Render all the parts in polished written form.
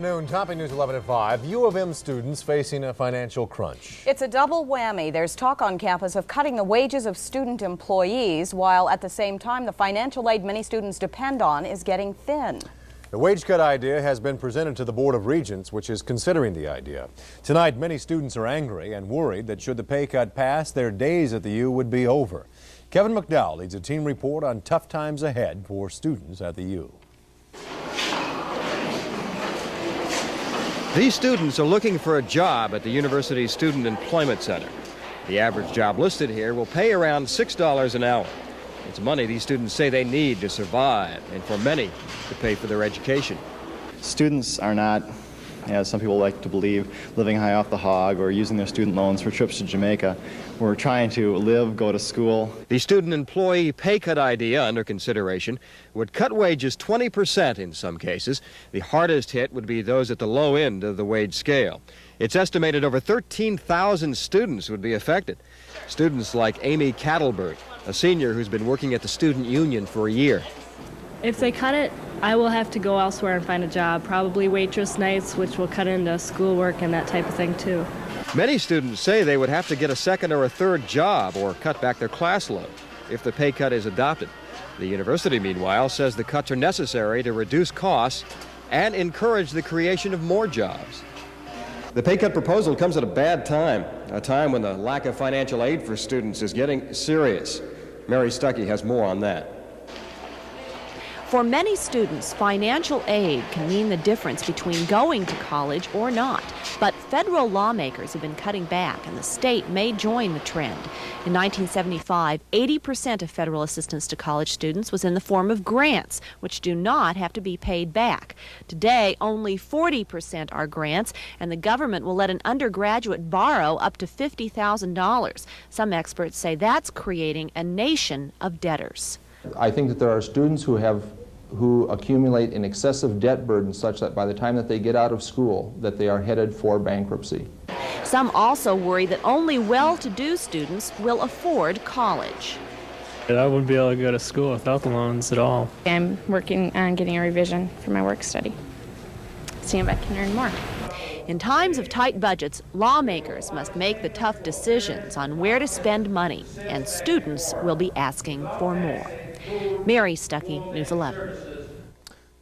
Noon, topping news 11 at 5. U of M students facing a financial crunch. It's a double whammy. There's talk on campus of cutting the wages of student employees, while at the same time the financial aid many students depend on is getting thin. The wage cut idea has been presented to the Board of Regents, which is considering the idea. Tonight, many students are angry and worried that should the pay cut pass, their days at the U would be over. Kevin McDowell leads a team report on tough times ahead for students at the U. These students are looking for a job at the university's Student Employment Center. The average job listed here will pay around $6 an hour. It's money these students say they need to survive and for many to pay for their education. Students are not, as some people like to believe, living high off the hog or using their student loans for trips to Jamaica. We're trying to live, go to school. The student employee pay cut idea under consideration would cut wages 20% in some cases. The hardest hit would be those at the low end of the wage scale. It's estimated over 13,000 students would be affected. Students like Amy Cattleberg, a senior who's been working at the student union for a year. If they cut it, I will have to go elsewhere and find a job, probably waitress nights, which will cut into schoolwork and that type of thing too. Many students say they would have to get a second or a third job or cut back their class load if the pay cut is adopted. The university, meanwhile, says the cuts are necessary to reduce costs and encourage the creation of more jobs. The pay cut proposal comes at a bad time, a time when the lack of financial aid for students is getting serious. Mary Stuckey has more on that. For many students, financial aid can mean the difference between going to college or not. But federal lawmakers have been cutting back, and the state may join the trend. In 1975, 80% of federal assistance to college students was in the form of grants, which do not have to be paid back. Today, only 40% are grants, and the government will let an undergraduate borrow up to $50,000. Some experts say that's creating a nation of debtors. I think that there are students who accumulate an excessive debt burden such that by the time that they get out of school that they are headed for bankruptcy. Some also worry that only well-to-do students will afford college. I wouldn't be able to go to school without the loans at all. I'm working on getting a revision for my work study, seeing if I can earn more. In times of tight budgets, lawmakers must make the tough decisions on where to spend money, and students will be asking for more. Mary Stuckey, News 11.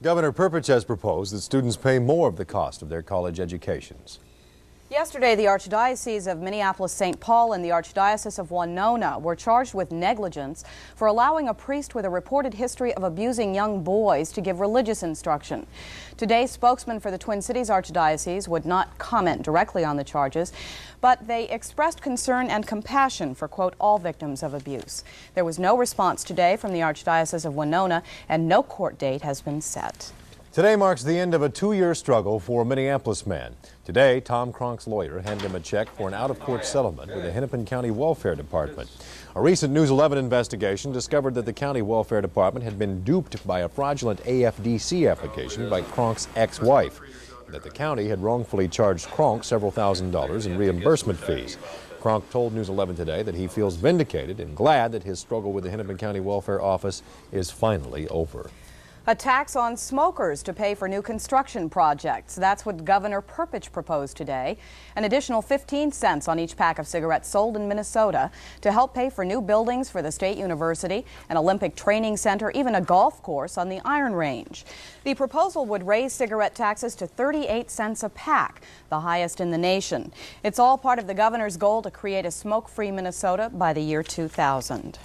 Governor Perpich has proposed that students pay more of the cost of their college educations. Yesterday, the Archdiocese of Minneapolis-St. Paul and the Archdiocese of Winona were charged with negligence for allowing a priest with a reported history of abusing young boys to give religious instruction. Today, spokesman for the Twin Cities Archdiocese would not comment directly on the charges, but they expressed concern and compassion for, quote, all victims of abuse. There was no response today from the Archdiocese of Winona, and no court date has been set. Today marks the end of a 2-year struggle for a Minneapolis man. Today, Tom Cronk's lawyer handed him a check for an out-of-court settlement with the Hennepin County Welfare Department. A recent News 11 investigation discovered that the County Welfare Department had been duped by a fraudulent AFDC application by Cronk's ex-wife, and that the county had wrongfully charged Kronk several $1,000s in reimbursement fees. Kronk told News 11 today that he feels vindicated and glad that his struggle with the Hennepin County Welfare Office is finally over. A tax on smokers to pay for new construction projects. That's what Governor Perpich proposed today. An additional 15 cents on each pack of cigarettes sold in Minnesota to help pay for new buildings for the state university, an Olympic training center, even a golf course on the Iron Range. The proposal would raise cigarette taxes to 38 cents a pack, the highest in the nation. It's all part of the governor's goal to create a smoke-free Minnesota by the year 2000.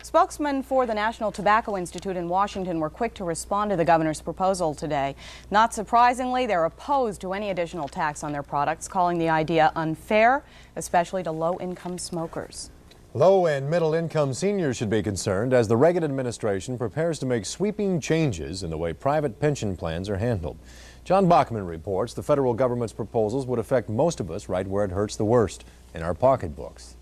Spokesmen for the National Tobacco Institute in Washington were quick to respond to the governor's proposal today. Not surprisingly, they're opposed to any additional tax on their products, calling the idea unfair, especially to low-income smokers. Low and middle-income seniors should be concerned as the Reagan administration prepares to make sweeping changes in the way private pension plans are handled. John Bachman reports the federal government's proposals would affect most of us right where it hurts the worst, in our pocketbooks.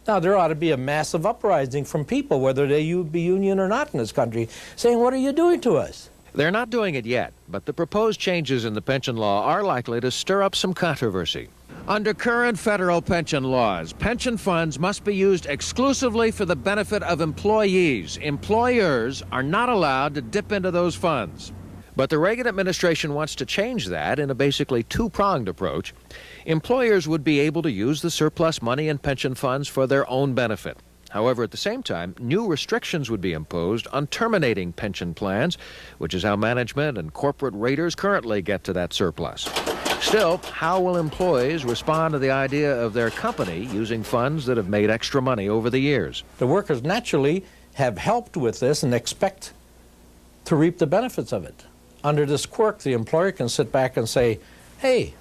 Now, there ought to be a massive uprising from people, whether they be union or not in this country, saying, what are you doing to us? They're not doing it yet, but the proposed changes in the pension law are likely to stir up some controversy. Under current federal pension laws, pension funds must be used exclusively for the benefit of employees. Employers are not allowed to dip into those funds. But the Reagan administration wants to change that in a basically two-pronged approach. Employers would be able to use the surplus money in pension funds for their own benefit. However, at the same time, new restrictions would be imposed on terminating pension plans, which is how management and corporate raters currently get to that surplus. Still, how will employees respond to the idea of their company using funds that have made extra money over the years? The workers naturally have helped with this and expect to reap the benefits of it. Under this quirk, the employer can sit back and say, hey,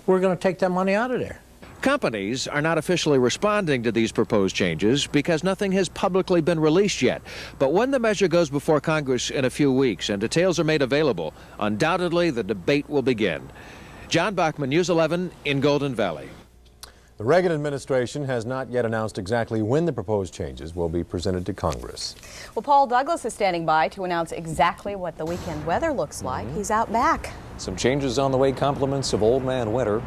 we're going to take that money out of there. Companies are not officially responding to these proposed changes because nothing has publicly been released yet. But when the measure goes before Congress in a few weeks and details are made available, undoubtedly the debate will begin. John Bachman, News 11 in Golden Valley. The Reagan administration has not yet announced exactly when the proposed changes will be presented to Congress. Well, Paul Douglas is standing by to announce exactly what the weekend weather looks like. He's out back. Some changes on the way, compliments of old man winter.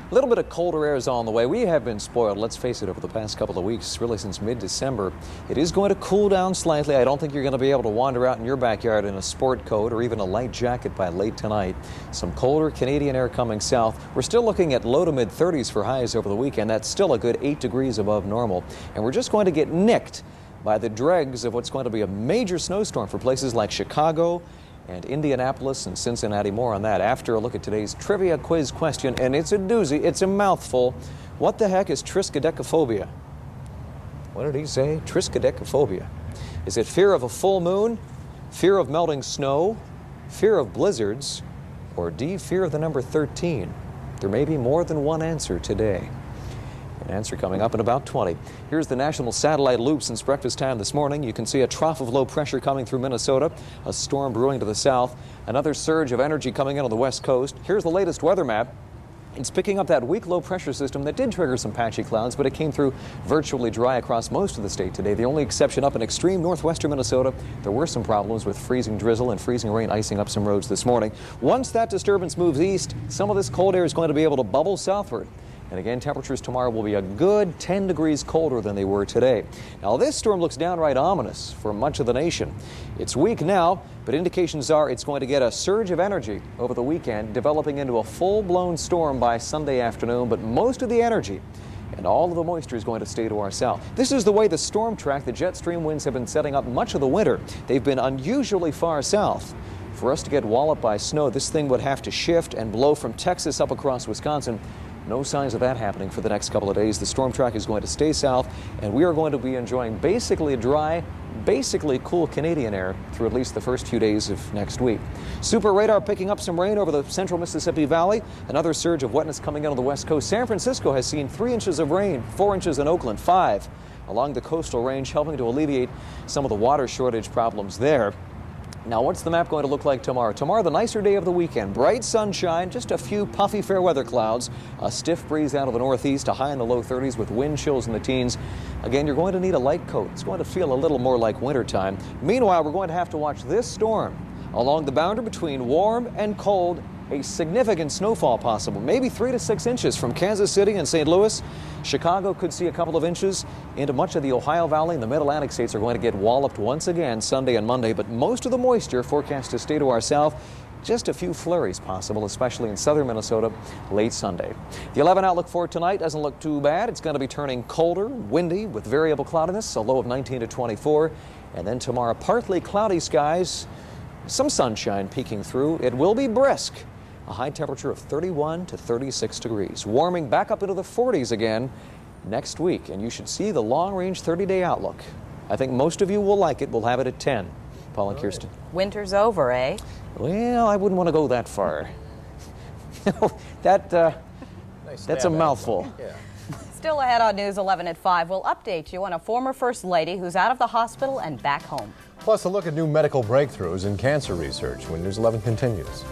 A little bit of colder air is on the way. We have been spoiled, let's face it, over the past couple of weeks, really since mid-December. It is going to cool down slightly. I don't think you're going to be able to wander out in your backyard in a sport coat or even a light jacket by late tonight. Some colder Canadian air coming south. We're still looking at low to mid-30s for highs over the weekend. That's still a good 8 degrees above normal. And we're just going to get nicked by the dregs of what's going to be a major snowstorm for places like Chicago and Indianapolis and Cincinnati. More on that after a look at today's trivia quiz question, and it's a doozy, it's a mouthful. What the heck is triskaidekaphobia? What did he say? Triskaidekaphobia. Is it fear of a full moon, fear of melting snow, fear of blizzards, or D, fear of the number 13? There may be more than one answer today. An answer coming up in about 20. Here's the national satellite loop since breakfast time this morning. You can see a trough of low pressure coming through Minnesota, a storm brewing to the south, another surge of energy coming in on the west coast. Here's the latest weather map. It's picking up that weak low pressure system that did trigger some patchy clouds, but it came through virtually dry across most of the state today. The only exception up in extreme northwestern Minnesota, there were some problems with freezing drizzle and freezing rain icing up some roads this morning. Once that disturbance moves east, some of this cold air is going to be able to bubble southward. And again, temperatures tomorrow will be a good 10 degrees colder than they were today. Now, this storm looks downright ominous for much of the nation. It's weak now, but indications are it's going to get a surge of energy over the weekend, developing into a full-blown storm by Sunday afternoon. But most of the energy and all of the moisture is going to stay to our south. This is the way the storm track, the jet stream winds have been setting up much of the winter. They've been unusually far south. For us to get walloped by snow, this thing would have to shift and blow from Texas up across Wisconsin. No signs of that happening for the next couple of days. The storm track is going to stay south, and we are going to be enjoying basically dry, basically cool Canadian air through at least the first few days of next week. Super radar picking up some rain over the central Mississippi Valley. Another surge of wetness coming in on the west coast. San Francisco has seen 3 inches of rain, 4 inches in Oakland, 5 along the coastal range, helping to alleviate some of the water shortage problems there. Now, what's the map going to look like tomorrow? Tomorrow, the nicer day of the weekend. Bright sunshine, just a few puffy fair weather clouds, a stiff breeze out of the northeast, a high in the low 30s with wind chills in the teens. Again, you're going to need a light coat. It's going to feel a little more like wintertime. Meanwhile, we're going to have to watch this storm along the boundary between warm and cold. A significant snowfall possible, maybe 3 to 6 inches from Kansas City and St. Louis. Chicago could see a couple of inches. Into much of the Ohio Valley and the mid-Atlantic states are going to get walloped once again Sunday and Monday, but most of the moisture forecast to stay to our south. Just a few flurries possible, especially in southern Minnesota late Sunday. The 11 outlook for tonight doesn't look too bad. It's going to be turning colder, windy with variable cloudiness, a low of 19 to 24. And then tomorrow, partly cloudy skies, some sunshine peeking through. It will be brisk. A high temperature of 31 to 36 degrees. Warming back up into the 40s again next week. And you should see the long-range 30-day outlook. I think most of you will like it. We'll have it at 10. Paul and Kirsten. Winter's over, eh? Well, I wouldn't want to go that far. That's a mouthful. Yeah. Still ahead on News 11 at 5. We'll update you on a former First Lady who's out of the hospital and back home. Plus, a look at new medical breakthroughs in cancer research when News 11 continues.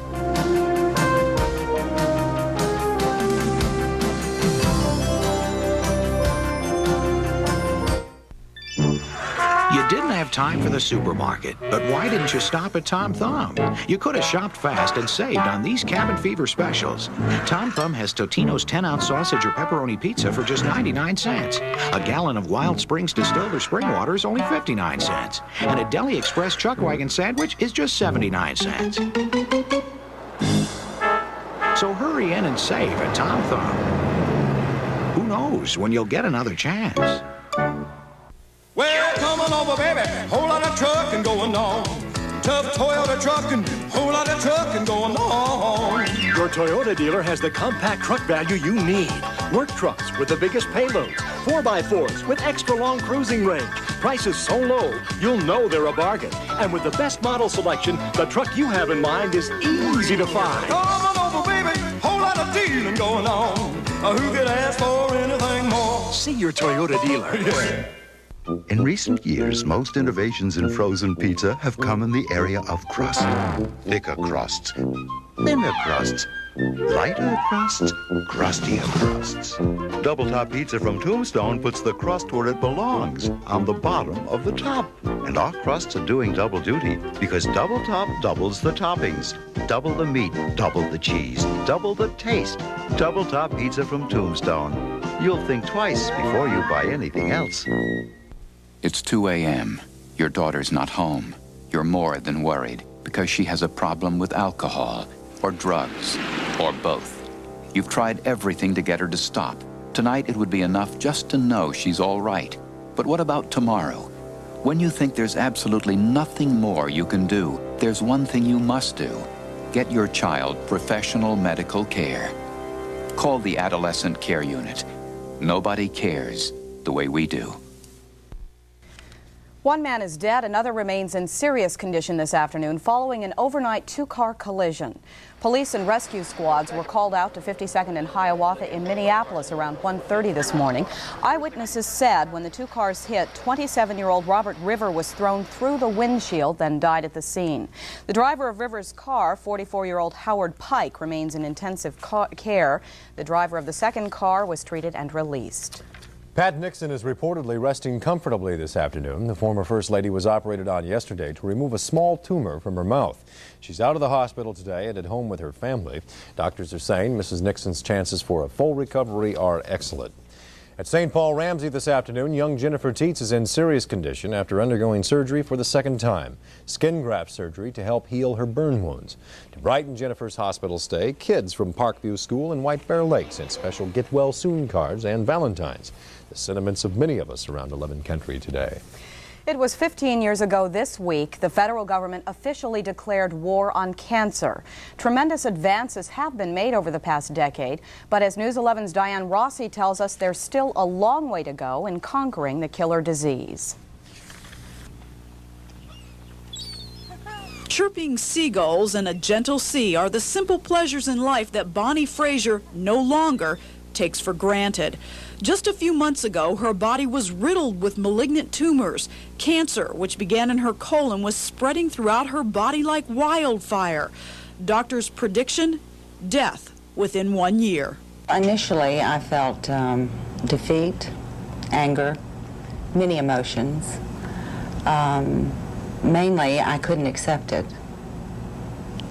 You didn't have have time for the supermarket, but why didn't you stop at Tom Thumb? You could have shopped fast and saved on these cabin fever specials. Tom Thumb has Totino's 10-ounce sausage or pepperoni pizza for just 99 cents. A gallon of Wild Springs distilled or spring water is only 59 cents. And a Deli Express Chuck Wagon sandwich is just 79 cents. So hurry in and save at Tom Thumb. Who knows when you'll get another chance? Well, come on over, baby. Whole lot of trucking going on. Tough Toyota trucking, whole lot of trucking going on. Your Toyota dealer has the compact truck value you need. Work trucks with the biggest payloads, 4x4s with extra long cruising range. Prices so low, you'll know they're a bargain. And with the best model selection, the truck you have in mind is easy to find. Come on over, baby. Whole lot of dealing going on. Who could ask for anything more? See your Toyota dealer. Yeah. In recent years, most innovations in frozen pizza have come in the area of crust. Thicker crusts, thinner crusts, lighter crusts, crustier crusts. Double Top Pizza from Tombstone puts the crust where it belongs, on the bottom of the top. And our crusts are doing double duty because Double Top doubles the toppings. Double the meat, double the cheese, double the taste. Double Top Pizza from Tombstone. You'll think twice before you buy anything else. It's 2 a.m. Your daughter's not home. You're more than worried because she has a problem with alcohol or drugs or both. You've tried everything to get her to stop. Tonight it would be enough just to know she's all right. But what about tomorrow? When you think there's absolutely nothing more you can do, there's one thing you must do. Get your child professional medical care. Call the Adolescent Care Unit. Nobody cares the way we do. One man is dead, another remains in serious condition this afternoon following an overnight two-car collision. Police and rescue squads were called out to 52nd and Hiawatha in Minneapolis around 1:30 this morning. Eyewitnesses said when the two cars hit, 27-year-old Robert River was thrown through the windshield, then died at the scene. The driver of River's car, 44-year-old Howard Pike, remains in intensive care. The driver of the second car was treated and released. Pat Nixon is reportedly resting comfortably this afternoon. The former First Lady was operated on yesterday to remove a small tumor from her mouth. She's out of the hospital today and at home with her family. Doctors are saying Mrs. Nixon's chances for a full recovery are excellent. At St. Paul Ramsey this afternoon, young Jennifer Teets is in serious condition after undergoing surgery for the second time. Skin graft surgery to help heal her burn wounds. To brighten Jennifer's hospital stay, kids from Parkview School in White Bear Lake sent special Get Well Soon cards and Valentines. The sentiments of many of us around 11 country today. It was 15 years ago this week the federal government officially declared war on cancer. Tremendous advances have been made over the past decade, but as News 11's Diane Rossi tells us, there's still a long way to go in conquering the killer disease. Chirping seagulls and a gentle sea are the simple pleasures in life that Bonnie Fraser no longer takes for granted. Just a few months ago, her body was riddled with malignant tumors. Cancer, which began in her colon, was spreading throughout her body like wildfire. Doctors' prediction? Death within 1 year. Initially, I felt defeat, anger, many emotions. Mainly, I couldn't accept it.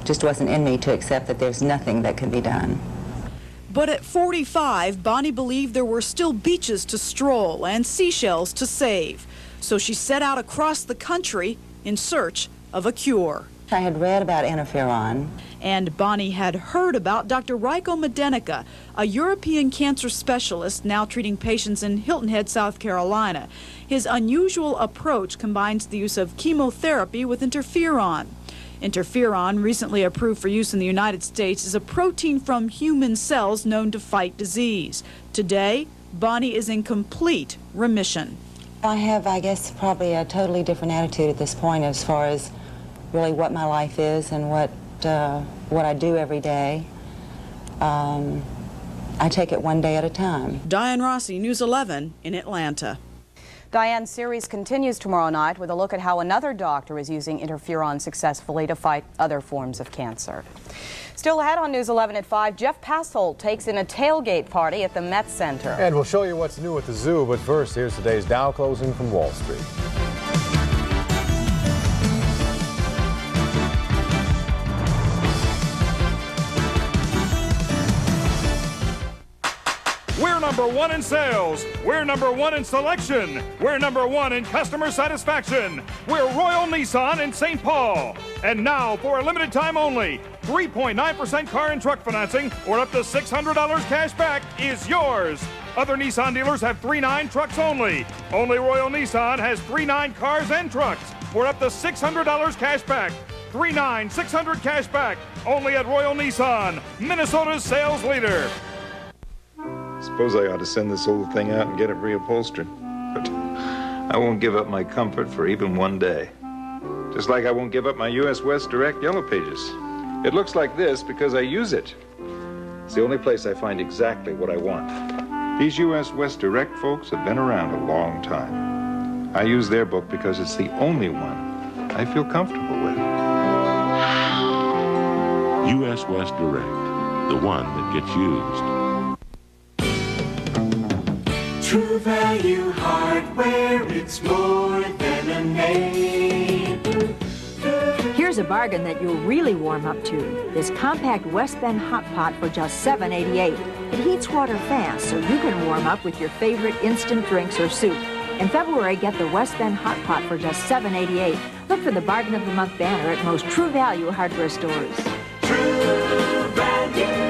Just wasn't in me to accept that there's nothing that can be done. But at 45, Bonnie believed there were still beaches to stroll and seashells to save. So she set out across the country in search of a cure. I had read about interferon. And Bonnie had heard about Dr. Rajko Medenica, a European cancer specialist now treating patients in Hilton Head, South Carolina. His unusual approach combines the use of chemotherapy with interferon. Interferon, recently approved for use in the United States, is a protein from human cells known to fight disease. Today, Bonnie is in complete remission. I have, I guess, probably a totally different attitude at this point as far as really what my life is and what I do every day. I take it one day at a time. Diane Rossi, News 11 in Atlanta. Diane's series continues tomorrow night with a look at how another doctor is using interferon successfully to fight other forms of cancer. Still ahead on News 11 at 5, Jeff Passolt takes in a tailgate party at the Met Center. And we'll show you what's new at the zoo, but first, here's today's Dow closing from Wall Street. number one in sales. We're number one in selection. We're number one in customer satisfaction. We're Royal Nissan in St. Paul. And now, for a limited time only, 3.9% car and truck financing or up to $600 cash back is yours. Other Nissan dealers have 3.9 trucks only. Only Royal Nissan has 3.9 cars and trucks for up to $600 cash back. 3.9, $600 cash back. Only at Royal Nissan, Minnesota's sales leader. Suppose I ought to send this old thing out and get it reupholstered. But I won't give up my comfort for even one day. Just like I won't give up my US West Direct Yellow Pages. It looks like this because I use it. It's the only place I find exactly what I want. These US West Direct folks have been around a long time. I use their book because it's the only one I feel comfortable with. US West Direct, the one that gets used. True Value Hardware, it's more than a name. Here's a bargain that you'll really warm up to. This compact West Bend hot pot for just $7.88. It heats water fast, so you can warm up with your favorite instant drinks or soup. In February, get the West Bend hot pot for just $7.88. Look for the Bargain of the Month banner at most True Value hardware stores. True Value.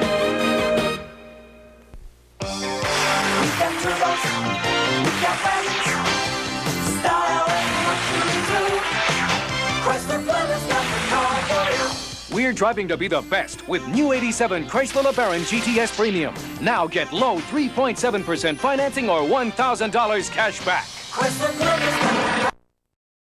We're driving to be the best with new 87 Chrysler LeBaron GTS Premium. Now get low 3.7% financing or $1,000 cash back. Chrysler